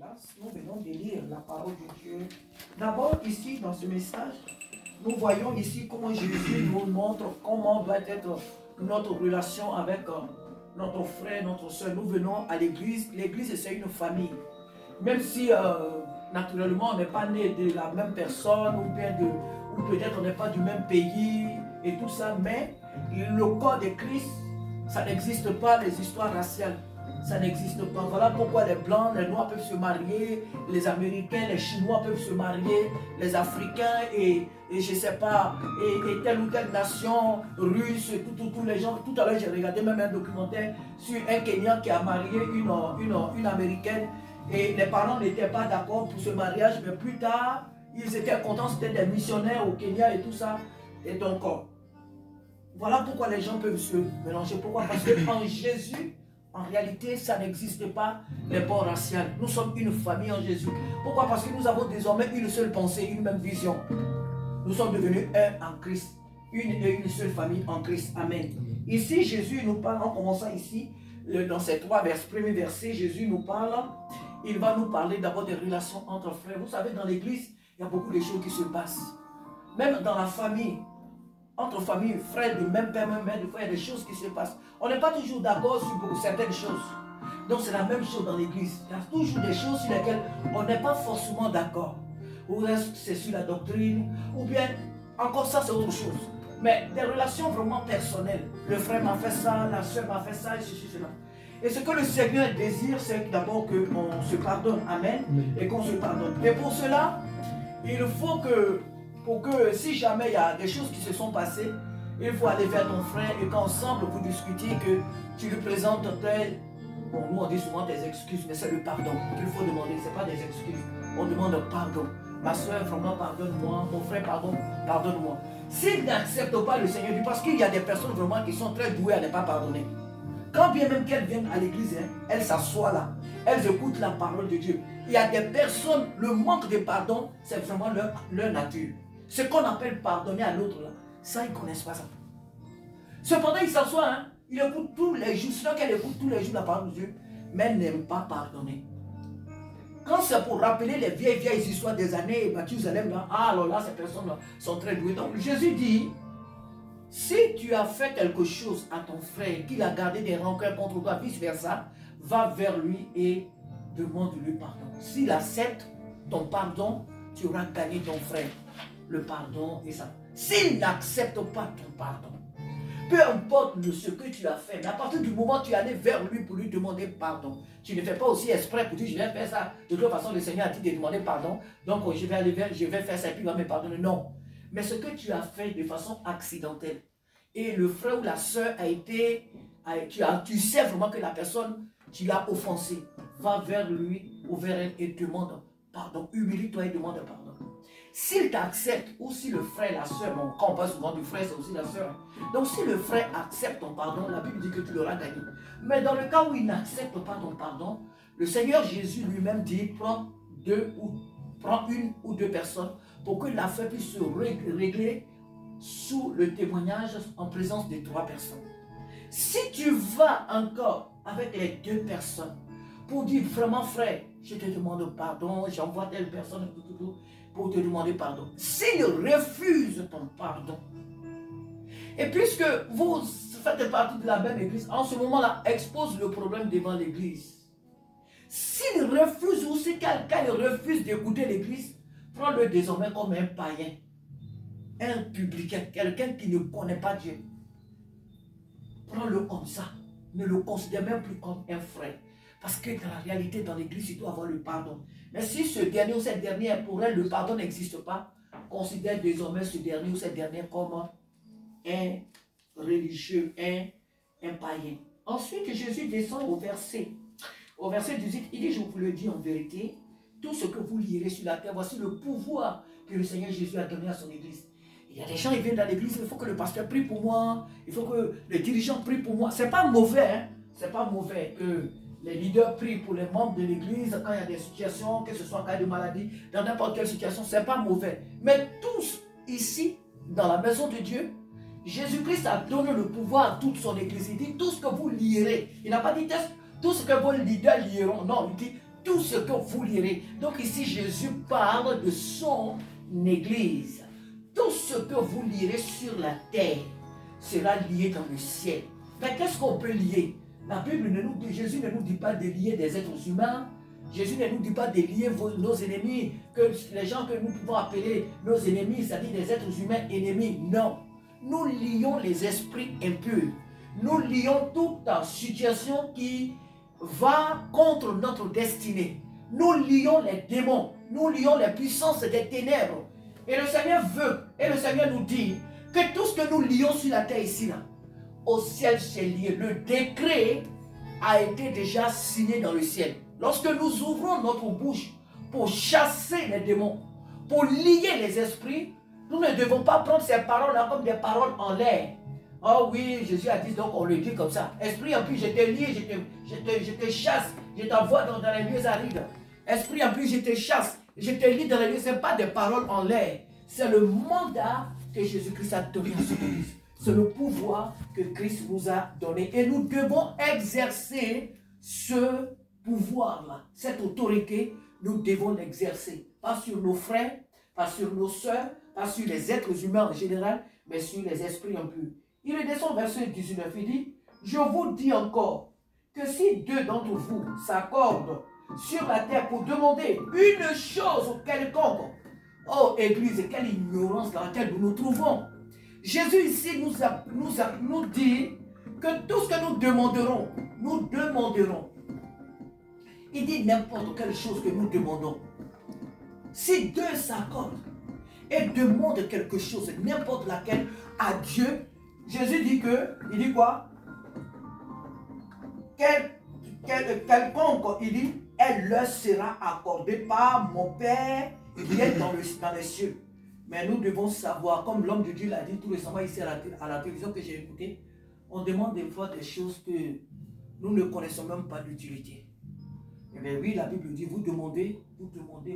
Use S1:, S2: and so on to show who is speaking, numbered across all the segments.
S1: classe, nous venons de lire la parole de Dieu. D'abord, ici, dans ce message, nous voyons ici comment Jésus nous montre comment doit être notre relation avec notre frère, notre soeur. Nous venons à l'église. L'église, c'est une famille. Même si, naturellement, on n'est pas né de la même personne, ou peut-être on n'est pas du même pays, et tout ça, mais le corps de Christ, ça n'existe pas, les histoires raciales. Ça n'existe pas. Voilà pourquoi les Blancs, les Noirs peuvent se marier, les Américains, les Chinois peuvent se marier, les Africains et je ne sais pas, et telle ou telle nation, russe, tous les gens. Tout à l'heure, j'ai regardé même un documentaire sur un Kenyan qui a marié une Américaine et les parents n'étaient pas d'accord pour ce mariage, mais plus tard, ils étaient contents, c'était des missionnaires au Kenya et tout ça. Et donc, voilà pourquoi les gens peuvent se mélanger. Pourquoi? Parce qu'en Jésus, en réalité, ça n'existe pas, les bords raciaux. Nous sommes une famille en Jésus. Pourquoi? Parce que nous avons désormais une seule pensée, une même vision. Nous sommes devenus un en Christ. Une seule famille en Christ. Amen. Ici, Jésus nous parle, en commençant ici, dans ces premiers versets, Jésus nous parle. Il va nous parler d'abord des relations entre frères. Vous savez, dans l'église, il y a beaucoup de choses qui se passent. Même dans la famille. Entre familles, frères de même père, même mère, des fois, il y a des choses qui se passent. On n'est pas toujours d'accord sur certaines choses. Donc, c'est la même chose dans l'église. Il y a toujours des choses sur lesquelles on n'est pas forcément d'accord. Ou c'est sur la doctrine, ou bien, encore ça, c'est autre chose. Mais des relations vraiment personnelles. Le frère m'a fait ça, la soeur m'a fait ça, et ceci, cela. Et ce que le Seigneur désire, c'est d'abord qu'on se pardonne. Amen. Et qu'on se pardonne. Et pour cela, il faut que si jamais il y a des choses qui se sont passées, il faut aller vers ton frère et qu'ensemble vous discutiez, que tu lui présentes tel. Bon, nous on dit souvent des excuses, mais c'est le pardon qu'il faut demander, ce n'est pas des excuses. On demande pardon. Ma soeur, vraiment pardonne-moi, mon frère, pardonne-moi. S'il n'accepte pas le Seigneur, parce qu'il y a des personnes vraiment qui sont très douées à ne pas pardonner. Quand bien même qu'elles viennent à l'église, elles s'assoient là, elles écoutent la parole de Dieu. Il y a des personnes, le manque de pardon, c'est vraiment leur nature. Ce qu'on appelle pardonner à l'autre, là, ça, ils ne connaissent pas ça. Cependant, ils s'assoient, ils écoutent tous les jours, sinon qu'elle écoute tous les jours la parole de Dieu, mais elle n'aime pas pardonner. Quand c'est pour rappeler les vieilles histoires des années Mathusalem, là, alors là, ces personnes-là sont très douées. Donc, Jésus dit, si tu as fait quelque chose à ton frère, qu'il a gardé des rancœurs contre toi, vice-versa, va vers lui et demande-lui pardon. S'il accepte ton pardon, tu auras gagné ton frère. Le pardon et ça. S'il n'accepte pas ton pardon, peu importe ce que tu as fait, mais à partir du moment où tu es allé vers lui pour lui demander pardon, tu ne fais pas aussi exprès pour dire je vais faire ça. De toute façon, le Seigneur a dit de demander pardon, donc je vais aller vers, je vais faire ça et puis il va me pardonner. Non. Mais ce que tu as fait de façon accidentelle, et le frère ou la soeur a été, tu sais vraiment que la personne, tu l'as offensé, va vers lui ou vers elle et demande pardon. Humilie-toi et demande pardon. S'il t'accepte, ou si le frère, la soeur, bon, quand on parle souvent du frère, c'est aussi la soeur. Donc si le frère accepte ton pardon, la Bible dit que tu l'auras gagné. Mais dans le cas où il n'accepte pas ton pardon, le Seigneur Jésus lui-même dit, prends une ou deux personnes pour que l'affaire puisse se régler sous le témoignage en présence de 3 personnes. Si tu vas encore avec les 2 personnes pour dire vraiment frère, je te demande pardon, j'envoie telle personne, pour te demander pardon. S'il refuse ton pardon, et puisque vous faites partie de la même église, en ce moment-là, expose le problème devant l'église. S'il refuse ou si quelqu'un refuse d'écouter l'église, prends-le désormais comme un païen, un publicain, quelqu'un qui ne connaît pas Dieu. Prends-le comme ça. Ne le considère même plus comme un frère. Parce que dans la réalité, dans l'église, il doit avoir le pardon. Mais si ce dernier ou cette dernière, pour elle, le pardon n'existe pas, considère désormais ce dernier ou cette dernière comme un religieux, un païen. Ensuite, Jésus descend au verset 18. Il dit, je vous le dis en vérité, tout ce que vous lirez sur la terre, voici le pouvoir que le Seigneur Jésus a donné à son église. Il y a des gens, ils viennent dans l'église, il faut que le pasteur prie pour moi, il faut que les dirigeants prient pour moi. C'est pas mauvais, c'est pas mauvais que les leaders prient pour les membres de l'église quand il y a des situations, que ce soit en cas de maladie, dans n'importe quelle situation, c'est pas mauvais. Mais tous ici, dans la maison de Dieu, Jésus-Christ a donné le pouvoir à toute son église. Il dit tout ce que vous lirez. Il n'a pas dit tout ce que vos leaders liront. Non, il dit tout ce que vous lirez. Donc ici, Jésus parle de son Église. Tout ce que vous lirez sur la terre sera lié dans le ciel. Mais qu'est-ce qu'on peut lier? La Bible Jésus ne nous dit pas de lier des êtres humains. Jésus ne nous dit pas de lier nos ennemis, que les gens que nous pouvons appeler nos ennemis, c'est-à-dire des êtres humains ennemis. Non. Nous lions les esprits impurs. Nous lions toute situation qui va contre notre destinée. Nous lions les démons. Nous lions les puissances des ténèbres. Et le Seigneur veut, et le Seigneur nous dit que tout ce que nous lions sur la terre ici, là, au ciel, c'est lié. Le décret a été déjà signé dans le ciel. Lorsque nous ouvrons notre bouche pour chasser les démons, pour lier les esprits, nous ne devons pas prendre ces paroles-là comme des paroles en l'air. Oh oui, Jésus a dit, donc on le dit comme ça. Esprit en plus, je te lie, je te chasse, je t'envoie dans les lieux arides. Esprit en plus, je te chasse, je te lie dans les lieux. Ce n'est pas des paroles en l'air. C'est le mandat que Jésus-Christ a donné à son Église. C'est le pouvoir que Christ nous a donné. Et nous devons exercer ce pouvoir-là, cette autorité, nous devons l'exercer. Pas sur nos frères, pas sur nos sœurs, pas sur les êtres humains en général, mais sur les esprits impurs. Il est descend verset 19, il dit, je vous dis encore que si deux d'entre vous s'accordent sur la terre pour demander une chose quelconque, oh Église, quelle ignorance dans laquelle nous nous trouvons. Jésus ici nous dit que tout ce que nous demanderons, il dit n'importe quelle chose que nous demandons. Si deux s'accordent et demandent quelque chose, n'importe laquelle, à Dieu, Jésus dit que, il dit quoi? Quelconque, il dit, elle leur sera accordée par mon Père qui est dans les cieux. Mais nous devons savoir, comme l'homme de Dieu l'a dit tout récemment ici à la télévision que j'ai écouté, on demande des fois des choses que nous ne connaissons même pas d'utilité. Eh bien oui, la Bible dit, vous demandez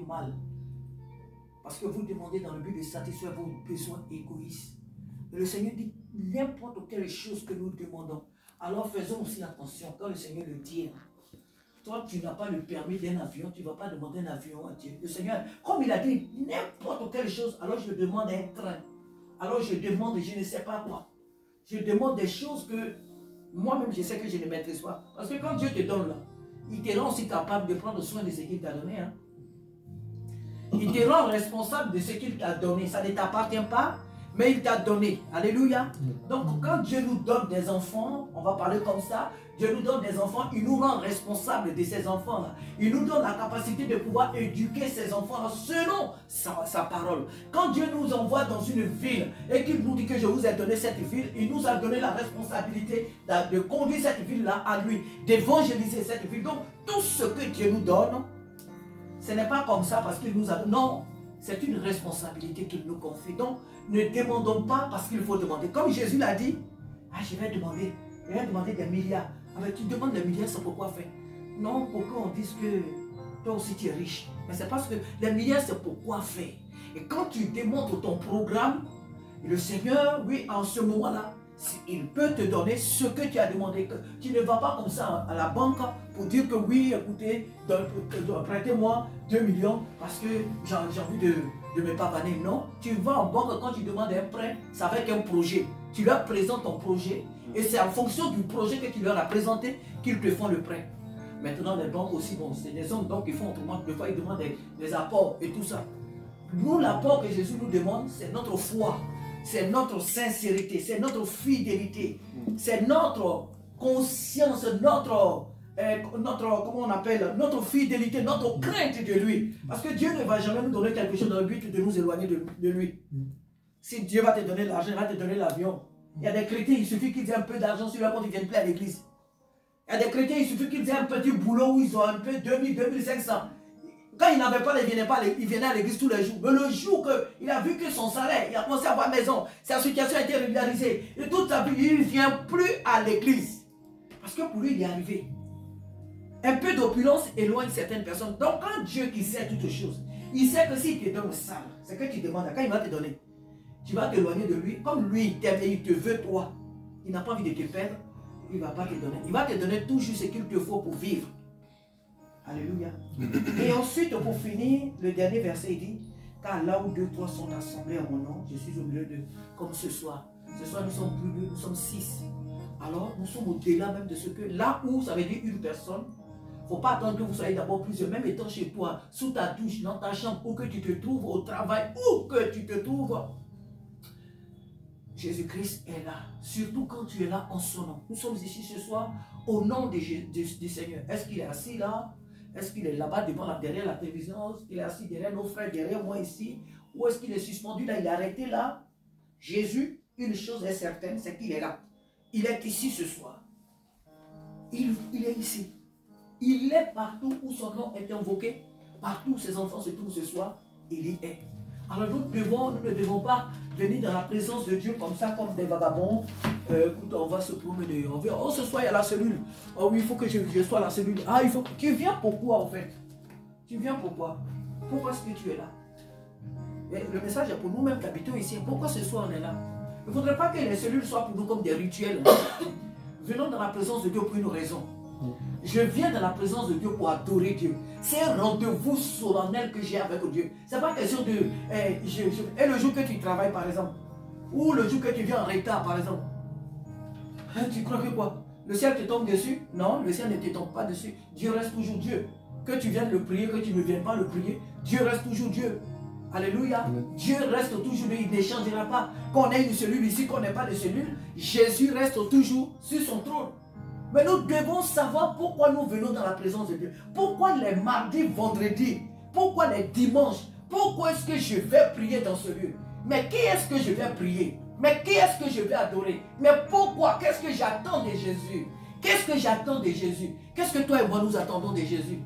S1: mal. Parce que vous demandez dans le but de satisfaire vos besoins égoïstes. Et le Seigneur dit, n'importe quelle chose que nous demandons. Alors faisons aussi attention, quand le Seigneur le dit, toi tu n'as pas le permis d'un avion, tu ne vas pas demander un avion à Dieu. Le Seigneur, comme il a dit, n'importe quelle chose, alors je demande un train. Alors je demande, je ne sais pas quoi. Je demande des choses que moi-même je sais que je ne maîtrise pas. Parce que quand Dieu te donne là, il te rend aussi capable de prendre soin de ce qu'il t'a donné. Hein. Il te rend responsable de ce qu'il t'a donné. Ça ne t'appartient pas, mais il t'a donné. Alléluia. Donc quand Dieu nous donne des enfants, on va parler comme ça, Dieu nous donne des enfants, il nous rend responsables de ces enfants-là. Il nous donne la capacité de pouvoir éduquer ces enfants-là selon sa parole. Quand Dieu nous envoie dans une ville et qu'il nous dit que je vous ai donné cette ville, il nous a donné la responsabilité de conduire cette ville-là à lui, d'évangéliser cette ville. Donc tout ce que Dieu nous donne, ce n'est pas comme ça parce qu'il nous a donné. Non, c'est une responsabilité qu'il nous confie. Donc ne demandons pas parce qu'il faut demander. Comme Jésus l'a dit, ah, je vais demander des milliards. Ah, mais tu demandes des milliards, c'est pourquoi faire? Non, pour qu'on dise que toi aussi tu es riche. Mais c'est parce que les milliards, c'est pourquoi faire. Et quand tu démontres ton programme, le Seigneur, oui, en ce moment-là, il peut te donner ce que tu as demandé. Tu ne vas pas comme ça à la banque pour dire que oui, écoutez, prêtez-moi 2 millions parce que j'ai envie de me pavaner. Non, tu vas en banque quand tu demandes un prêt, c'est avec un projet. Tu leur présentes ton projet et c'est en fonction du projet que tu leur as présenté qu'ils te font le prêt. Maintenant, les banques aussi, bon, c'est des hommes donc ils font autrement. Des fois, ils demandent des apports et tout ça. Nous, l'apport que Jésus nous demande, c'est notre foi. C'est notre sincérité, c'est notre fidélité, c'est notre conscience, notre fidélité, notre crainte de lui. Parce que Dieu ne va jamais nous donner quelque chose dans le but de nous éloigner de lui. Si Dieu va te donner l'argent, il va te donner l'avion. Il y a des chrétiens, il suffit qu'ils aient un peu d'argent sur leur compte, ils ne viennent plus à l'église. Il y a des chrétiens, il suffit qu'ils aient un petit boulot où ils ont un peu 2000, 2500. Quand il n'avait pas, il venait à l'église tous les jours. Mais le jour qu'il a vu que son salaire, il a commencé à avoir maison, sa situation a été régularisée. Et toute sa vie, il ne vient plus à l'église. Parce que pour lui, il est arrivé. Un peu d'opulence éloigne certaines personnes. Donc quand Dieu qui sait toutes choses, il sait que s'il te donne ça, c'est que tu demandes. Quand il va te donner, tu vas t'éloigner de lui. Comme lui, il t'aime et il te veut toi. Il n'a pas envie de te perdre. Il ne va pas te donner. Il va te donner tout juste ce qu'il te faut pour vivre. Alléluia. Et ensuite, pour finir, le dernier verset, il dit, car là où 2, 3 sont assemblés à mon nom, je suis au milieu d'eux, comme ce soir. Ce soir, nous sommes plus de, nous sommes 6. Alors, nous sommes au-delà même de ce que, là où ça veut dire une personne, il ne faut pas attendre que vous soyez d'abord plusieurs, même étant chez toi, sous ta douche, dans ta chambre, où que tu te trouves, au travail, où que tu te trouves. Jésus-Christ est là, surtout quand tu es là en son nom. Nous sommes ici ce soir au nom du Seigneur. Est-ce qu'il est assis là? Est-ce qu'il est là-bas derrière la télévision? Est-ce qu'il est assis derrière nos frères, derrière moi ici? Ou est-ce qu'il est suspendu là? Il est arrêté là? Jésus, une chose est certaine, c'est qu'il est là. Il est ici ce soir. Il est ici. Il est partout où son nom est invoqué. Partout où ses enfants se trouvent ce soir, il y est. Alors nous ne devons pas venir dans la présence de Dieu comme ça, comme des vagabonds. On va se promener. Oh, ce soir il y a la cellule. Oh oui, il faut que je sois à la cellule. Ah, il faut. Tu viens pourquoi en fait? Tu viens pourquoi? Pourquoi est-ce que tu es là? Et le message est pour nous-mêmes qui habitons ici. Pourquoi ce soir on est là? Il ne faudrait pas que les cellules soient pour nous comme des rituels. Venons dans la présence de Dieu pour une raison. Je viens dans la présence de Dieu pour adorer Dieu. C'est un rendez-vous solennel que j'ai avec Dieu. Ce n'est pas question de... et le jour que tu travailles, par exemple, ou le jour que tu viens en retard, par exemple, hein, tu crois que quoi? Le ciel te tombe dessus? Non, le ciel ne te tombe pas dessus. Dieu reste toujours Dieu. Que tu viennes le prier, que tu ne viennes pas le prier, Dieu reste toujours Dieu. Alléluia. Amen. Dieu reste toujours Dieu. Il ne changera pas. Qu'on ait une cellule ici, qu'on n'ait pas de cellule, Jésus reste toujours sur son trône. Mais nous devons savoir pourquoi nous venons dans la présence de Dieu. Pourquoi les mardis, vendredis, pourquoi les dimanches, pourquoi est-ce que je vais prier dans ce lieu? Mais qui est-ce que je vais prier? Mais qui est-ce que je vais adorer? Mais pourquoi? Qu'est-ce que j'attends de Jésus? Qu'est-ce que j'attends de Jésus? Qu'est-ce que toi et moi nous attendons de Jésus?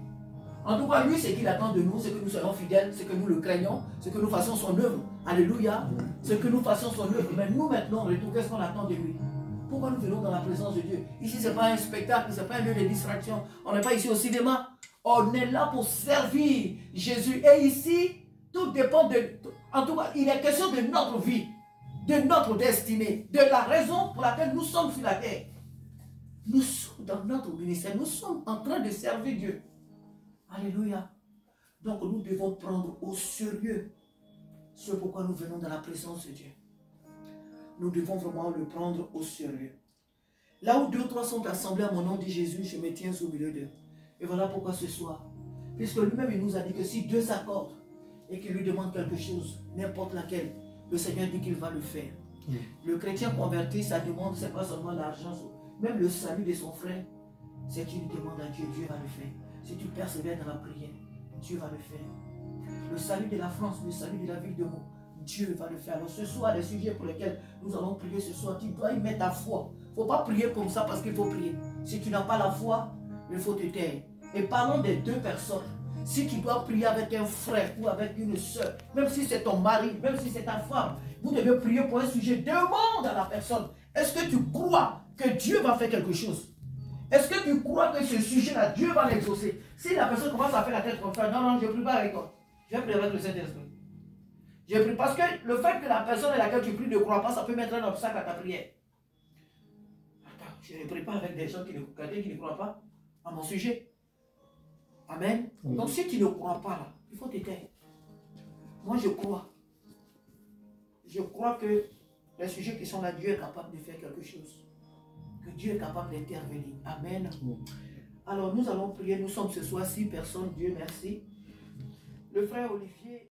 S1: En tout cas, lui, ce qu'il attend de nous, c'est que nous soyons fidèles, c'est que nous le craignons, c'est que nous fassions son œuvre. Alléluia. C'est que nous fassions son œuvre. Mais nous, maintenant, en retour, qu'est-ce qu'on attend de lui? Pourquoi nous venons dans la présence de Dieu? Ici, ce n'est pas un spectacle, ce n'est pas un lieu de distraction. On n'est pas ici au cinéma. On est là pour servir Jésus. Et ici, tout dépend de... En tout cas, il est question de notre vie, de notre destinée, de la raison pour laquelle nous sommes sur la terre. Nous sommes dans notre ministère. Nous sommes en train de servir Dieu. Alléluia. Donc, nous devons prendre au sérieux ce pourquoi nous venons dans la présence de Dieu. Nous devons vraiment le prendre au sérieux. Là où 2 ou 3 sont assemblés à mon nom, dit Jésus, je me tiens au milieu d'eux. Et voilà pourquoi ce soir. Puisque lui-même, il nous a dit que si deux s'accordent et qu'il lui demande quelque chose, n'importe laquelle, le Seigneur dit qu'il va le faire. Le chrétien converti, sa demande, ce n'est pas seulement l'argent, même le salut de son frère, c'est une demande à Dieu, Dieu va le faire. Si tu persévères dans la prière, Dieu va le faire. Le salut de la France, le salut de la ville de Meaux, Dieu va le faire. Alors ce soir, les sujets pour lesquels nous allons prier ce soir, tu dois y mettre ta foi. Il ne faut pas prier comme ça parce qu'il faut prier. Si tu n'as pas la foi, il faut te taire. Et parlons des deux personnes. Si tu dois prier avec un frère ou avec une soeur, même si c'est ton mari, même si c'est ta femme, vous devez prier pour un sujet. Demande à la personne, est-ce que tu crois que Dieu va faire quelque chose? Est-ce que tu crois que ce sujet-là, Dieu va l'exaucer? Si la personne commence à faire la tête comme ça, non, non, je ne prie pas avec toi. Je vais prier avec le Saint-Esprit. Je prie parce que le fait que la personne à laquelle tu pries ne croit pas, ça peut mettre un obstacle à ta prière. Attends, je ne prie pas avec des gens qui ne croient pas à mon sujet. Amen. Donc si tu ne crois pas là, il faut te taire. Moi je crois. Je crois que les sujets qui sont là, Dieu est capable de faire quelque chose. Que Dieu est capable d'intervenir. Amen. Alors nous allons prier. Nous sommes ce soir 6 personnes. Dieu merci. Le frère Olivier.